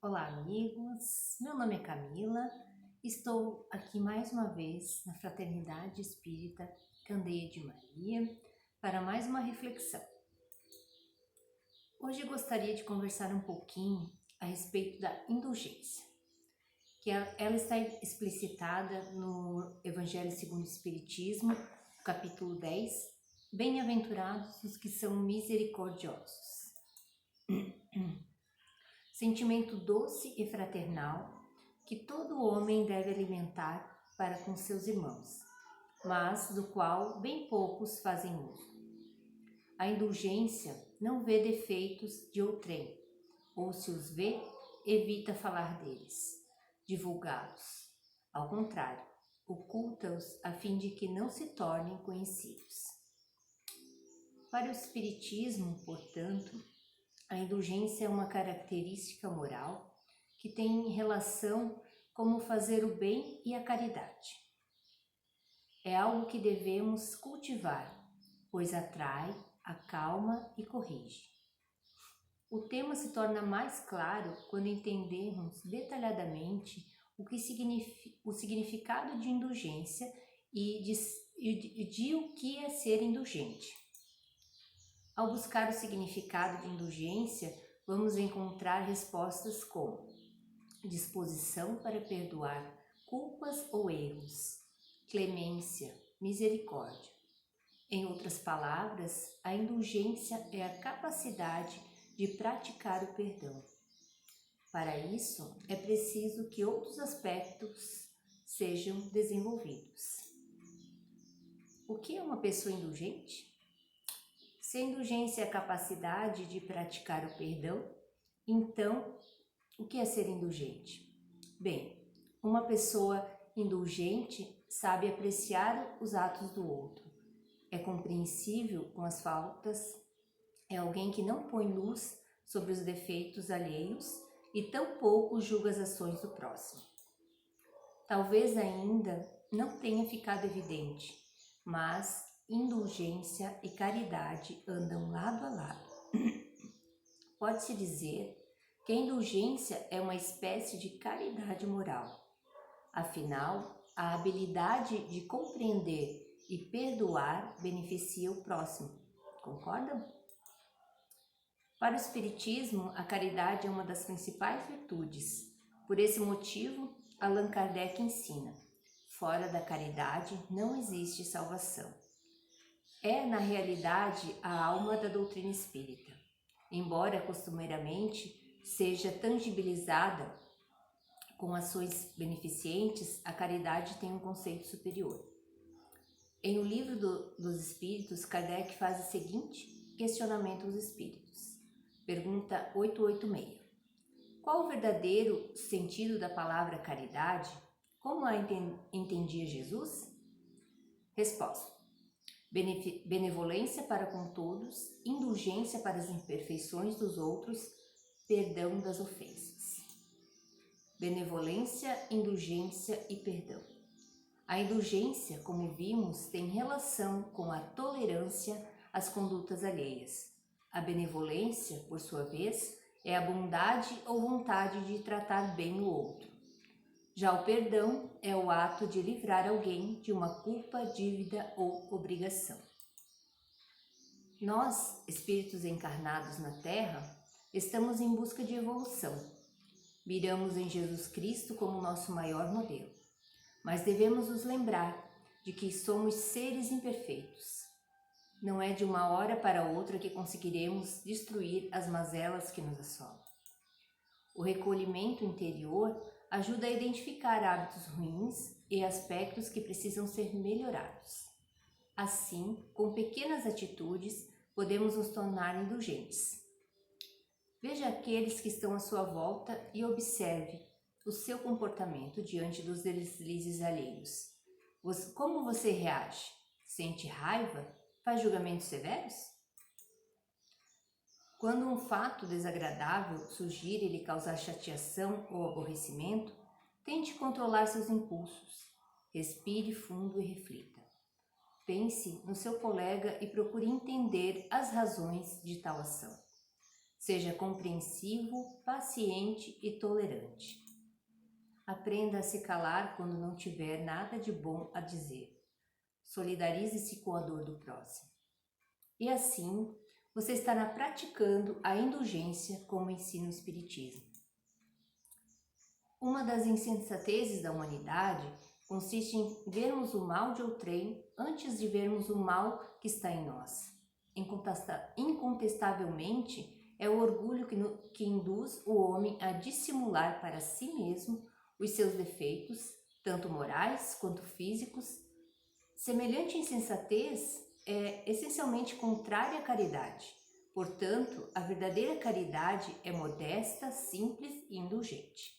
Olá, amigos. Meu nome é Camila. Estou aqui mais uma vez na Fraternidade Espírita Candeia de Maria para mais uma reflexão. Hoje eu gostaria de conversar um pouquinho a respeito da indulgência, que ela está explicitada no Evangelho segundo o Espiritismo, capítulo 10. Bem-aventurados os que são misericordiosos. Sentimento doce e fraternal que todo homem deve alimentar para com seus irmãos, mas do qual bem poucos fazem uso. A indulgência não vê defeitos de outrem, ou se os vê, evita falar deles, divulgá-los. Ao contrário, oculta-os a fim de que não se tornem conhecidos. Para o Espiritismo, portanto, a indulgência é uma característica moral que tem relação como fazer o bem e a caridade. É algo que devemos cultivar, pois atrai, acalma e corrige. O tema se torna mais claro quando entendermos detalhadamente o significado de indulgência e de o que é ser indulgente. Ao buscar o significado de indulgência, vamos encontrar respostas como disposição para perdoar culpas ou erros, clemência, misericórdia. Em outras palavras, a indulgência é a capacidade de praticar o perdão. Para isso, é preciso que outros aspectos sejam desenvolvidos. O que é uma pessoa indulgente? Se a indulgência é a capacidade de praticar o perdão, então, o que é ser indulgente? Bem, uma pessoa indulgente sabe apreciar os atos do outro, é compreensível com as faltas, é alguém que não põe luz sobre os defeitos alheios e tampouco julga as ações do próximo. Talvez ainda não tenha ficado evidente, mas indulgência e caridade andam lado a lado. Pode-se dizer que a indulgência é uma espécie de caridade moral. Afinal, a habilidade de compreender e perdoar beneficia o próximo. Concordam? Para o Espiritismo, a caridade é uma das principais virtudes. Por esse motivo, Allan Kardec ensina: fora da caridade não existe salvação. É, na realidade, a alma da doutrina espírita. Embora costumeiramente seja tangibilizada com ações beneficentes, a caridade tem um conceito superior. Em O Livro dos Espíritos, Kardec faz o seguinte questionamento aos espíritos. Pergunta 886. Qual o verdadeiro sentido da palavra caridade? Como a entendia Jesus? Resposta: benevolência para com todos, indulgência para as imperfeições dos outros, perdão das ofensas. Benevolência, indulgência e perdão. A indulgência, como vimos, tem relação com a tolerância às condutas alheias. A benevolência, por sua vez, é a bondade ou vontade de tratar bem o outro. Já o perdão é o ato de livrar alguém de uma culpa, dívida ou obrigação. Nós, espíritos encarnados na Terra, estamos em busca de evolução. Miramos em Jesus Cristo como nosso maior modelo, mas devemos nos lembrar de que somos seres imperfeitos. Não é de uma hora para outra que conseguiremos destruir as mazelas que nos assolam. O recolhimento interior ajuda a identificar hábitos ruins e aspectos que precisam ser melhorados. Assim, com pequenas atitudes, podemos nos tornar indulgentes. Veja aqueles que estão à sua volta e observe o seu comportamento diante dos deslizes alheios. Como você reage? Sente raiva? Faz julgamentos severos? Quando um fato desagradável surgir e lhe causar chateação ou aborrecimento, tente controlar seus impulsos. Respire fundo e reflita. Pense no seu colega e procure entender as razões de tal ação. Seja compreensivo, paciente e tolerante. Aprenda a se calar quando não tiver nada de bom a dizer. Solidarize-se com a dor do próximo. E assim, você estará praticando a indulgência como ensina o Espiritismo. Uma das insensatezes da humanidade consiste em vermos o mal de outrem antes de vermos o mal que está em nós. Incontestavelmente, é o orgulho que induz o homem a dissimular para si mesmo os seus defeitos, tanto morais quanto físicos. Semelhante insensatez é essencialmente contrária à caridade. Portanto, a verdadeira caridade é modesta, simples e indulgente.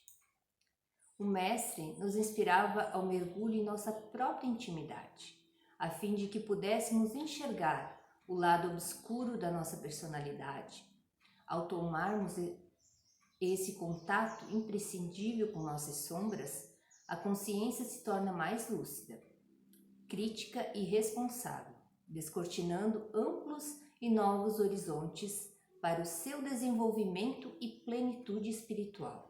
O Mestre nos inspirava ao mergulho em nossa própria intimidade, a fim de que pudéssemos enxergar o lado obscuro da nossa personalidade. Ao tomarmos esse contato imprescindível com nossas sombras, a consciência se torna mais lúcida, crítica e responsável, descortinando amplos e novos horizontes para o seu desenvolvimento e plenitude espiritual.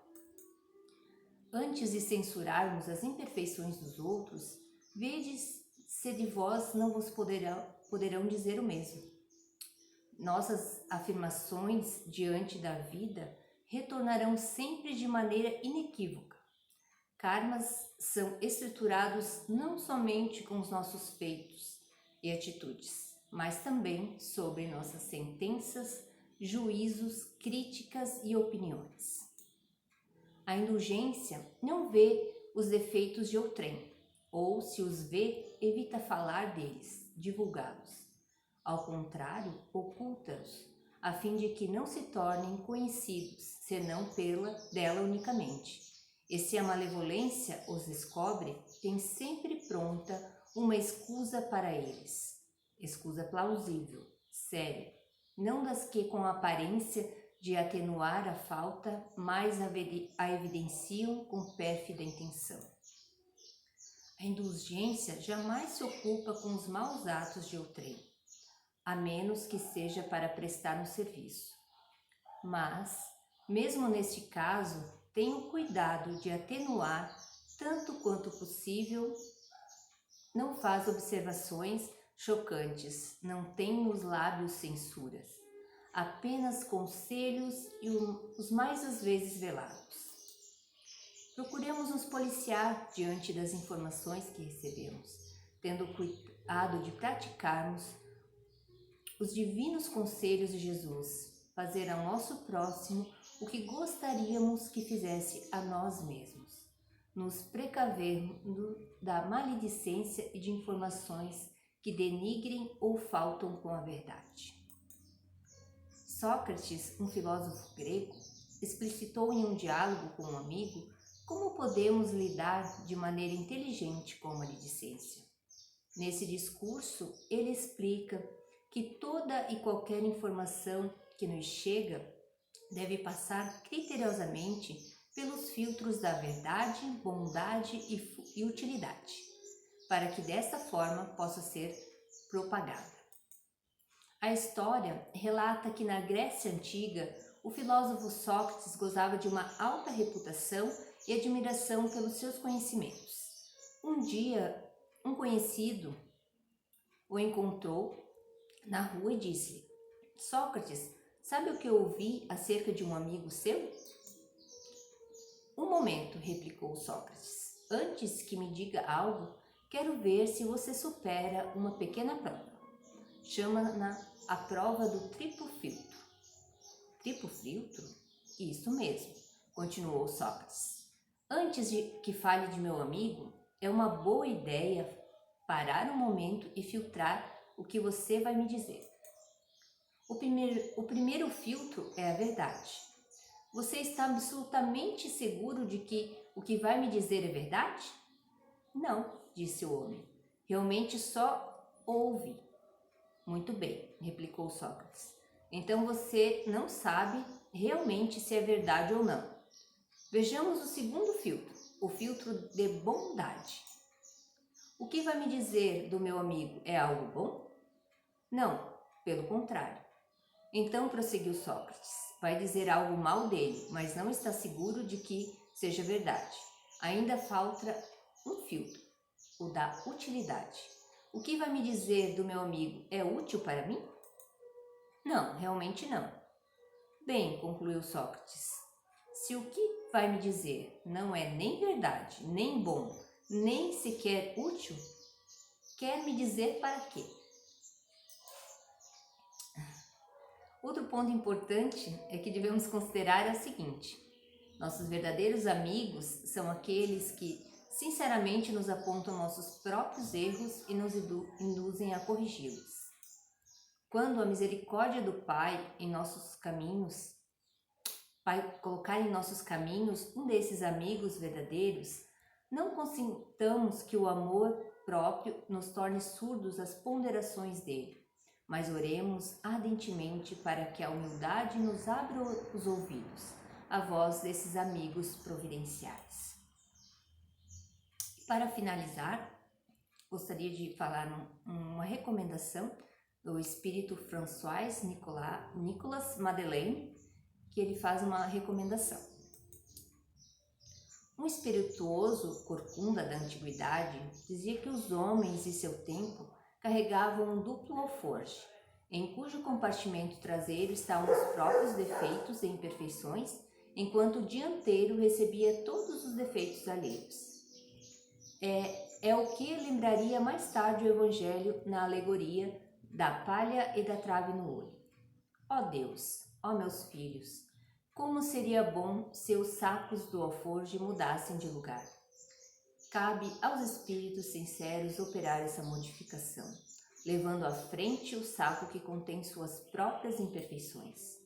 Antes de censurarmos as imperfeições dos outros, vedes se de vós não vos poderão dizer o mesmo. Nossas afirmações diante da vida retornarão sempre de maneira inequívoca. Karmas são estruturados não somente com os nossos feitos e atitudes, mas também sobre nossas sentenças, juízos, críticas e opiniões. A indulgência não vê os defeitos de outrem, ou se os vê, evita falar deles, divulgá-los. Ao contrário, oculta-os, a fim de que não se tornem conhecidos, senão dela unicamente. E se a malevolência os descobre, tem sempre pronta uma escusa para eles. Escusa plausível, séria, não das que com a aparência de atenuar a falta, mais a evidenciam com pérfida intenção. A indulgência jamais se ocupa com os maus atos de outrem, a menos que seja para prestar um serviço. Mas, mesmo neste caso, tenha o cuidado de atenuar tanto quanto possível, não faz observações chocantes, não tem nos lábios censuras, apenas conselhos e os mais às vezes velados. Procuremos nos policiar diante das informações que recebemos, tendo cuidado de praticarmos os divinos conselhos de Jesus, fazer ao nosso próximo o que gostaríamos que fizesse a nós mesmos, nos precavermos da maledicência e de informações que denigrem ou faltam com a verdade. Sócrates, um filósofo grego, explicitou em um diálogo com um amigo como podemos lidar de maneira inteligente com a maledicência. Nesse discurso, ele explica que toda e qualquer informação que nos chega deve passar criteriosamente pelos filtros da verdade, bondade e utilidade, para que desta forma possa ser propagada. A história relata que na Grécia Antiga, o filósofo Sócrates gozava de uma alta reputação e admiração pelos seus conhecimentos. Um dia, um conhecido o encontrou na rua e disse-lhe: Sócrates, sabe o que eu ouvi acerca de um amigo seu? Um momento, replicou Sócrates. Antes que me diga algo, quero ver se você supera uma pequena prova. Chama-na a prova do triplo filtro. Triplo filtro? Isso mesmo, continuou Sócrates. Antes de que fale de meu amigo, é uma boa ideia parar um momento e filtrar o que você vai me dizer. O primeiro filtro é a verdade. Você está absolutamente seguro de que o que vai me dizer é verdade? Não, disse o homem. Realmente só ouve. Muito bem, replicou Sócrates. Então você não sabe realmente se é verdade ou não. Vejamos o segundo filtro, o filtro de bondade. O que vai me dizer do meu amigo é algo bom? Não, pelo contrário. Então prosseguiu Sócrates. vai dizer algo mal dele, mas não está seguro de que seja verdade. Ainda falta um filtro, o da utilidade. O que vai me dizer do meu amigo é útil para mim? Não, realmente não. Bem, concluiu Sócrates, se o que vai me dizer não é nem verdade, nem bom, nem sequer útil, quer me dizer para quê? Outro ponto importante é que devemos considerar é o seguinte: nossos verdadeiros amigos são aqueles que sinceramente nos apontam nossos próprios erros e nos induzem a corrigi-los. Quando a misericórdia do Pai em nossos caminhos, Pai colocar em nossos caminhos um desses amigos verdadeiros, não consintamos que o amor próprio nos torne surdos às ponderações dele, mas oremos ardentemente para que a humildade nos abra os ouvidos à voz desses amigos providenciais. Para finalizar, gostaria de falar uma recomendação do espírito François Nicolas Madeleine, que ele faz uma recomendação. Um espirituoso corcunda da antiguidade dizia que os homens e seu tempo carregavam um duplo alforje, em cujo compartimento traseiro estavam os próprios defeitos e imperfeições, enquanto o dianteiro recebia todos os defeitos alheios. É o que lembraria mais tarde o Evangelho na alegoria da palha e da trave no olho. Ó Deus, ó meus filhos, como seria bom se os sacos do alforje mudassem de lugar. Cabe aos espíritos sinceros operar essa modificação, levando à frente o saco que contém suas próprias imperfeições,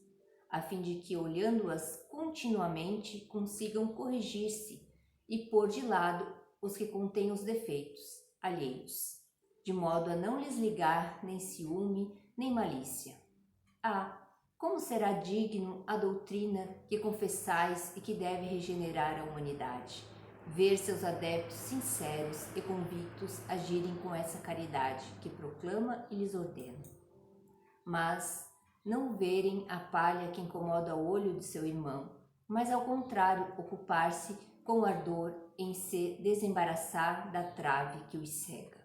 a fim de que, olhando-as continuamente, consigam corrigir-se e pôr de lado os que contêm os defeitos alheios, de modo a não lhes ligar nem ciúme nem malícia. Como será digno a doutrina que confessais e que deve regenerar a humanidade, ver seus adeptos sinceros e convictos agirem com essa caridade que proclama e lhes ordena. Mas não verem a palha que incomoda o olho de seu irmão, mas ao contrário ocupar-se com ardor em se desembaraçar da trave que os cega.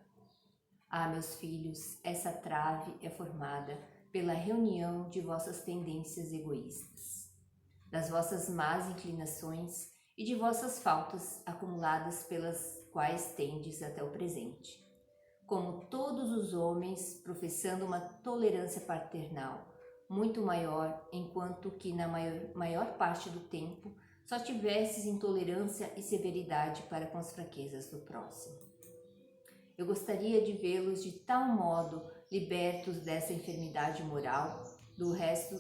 Meus filhos, essa trave é formada pela reunião de vossas tendências egoístas, das vossas más inclinações e de vossas faltas acumuladas pelas quais tendes até o presente. Como todos os homens, professando uma tolerância paternal muito maior, enquanto que na maior parte do tempo só tivesses intolerância e severidade para com as fraquezas do próximo. Eu gostaria de vê-los de tal modo libertos dessa enfermidade moral do resto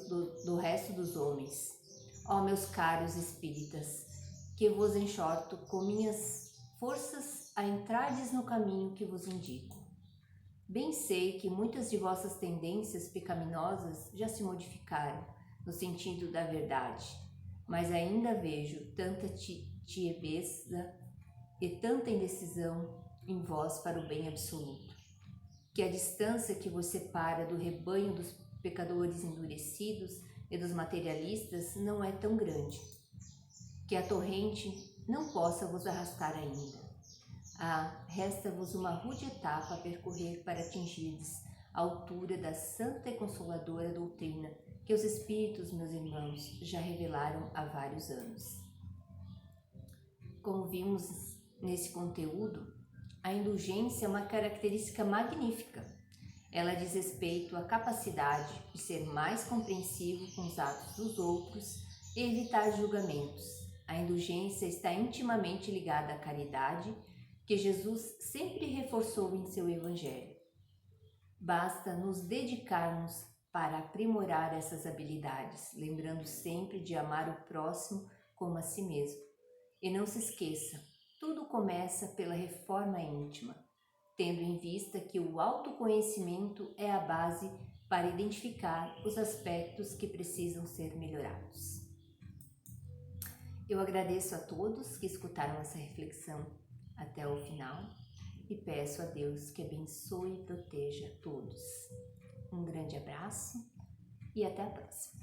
dos homens. Ó meus caros espíritas, que vos enxorto com minhas forças a entrardes no caminho que vos indico. Bem sei que muitas de vossas tendências pecaminosas já se modificaram no sentido da verdade, mas ainda vejo tanta tiebeza e tanta indecisão em vós para o bem absoluto, que a distância que vos separa do rebanho dos pecadores endurecidos e dos materialistas não é tão grande, que a torrente não possa vos arrastar ainda. Resta-vos uma rude etapa a percorrer para atingirdes a altura da santa e consoladora doutrina que os Espíritos, meus irmãos, já revelaram há vários anos. Como vimos nesse conteúdo, a indulgência é uma característica magnífica. Ela diz respeito à capacidade de ser mais compreensivo com os atos dos outros e evitar julgamentos. A indulgência está intimamente ligada à caridade, que Jesus sempre reforçou em seu Evangelho. Basta nos dedicarmos para aprimorar essas habilidades, lembrando sempre de amar o próximo como a si mesmo. E não se esqueça, tudo começa pela reforma íntima, tendo em vista que o autoconhecimento é a base para identificar os aspectos que precisam ser melhorados. Eu agradeço a todos que escutaram essa reflexão até o final e peço a Deus que abençoe e proteja todos. Um grande abraço e até a próxima.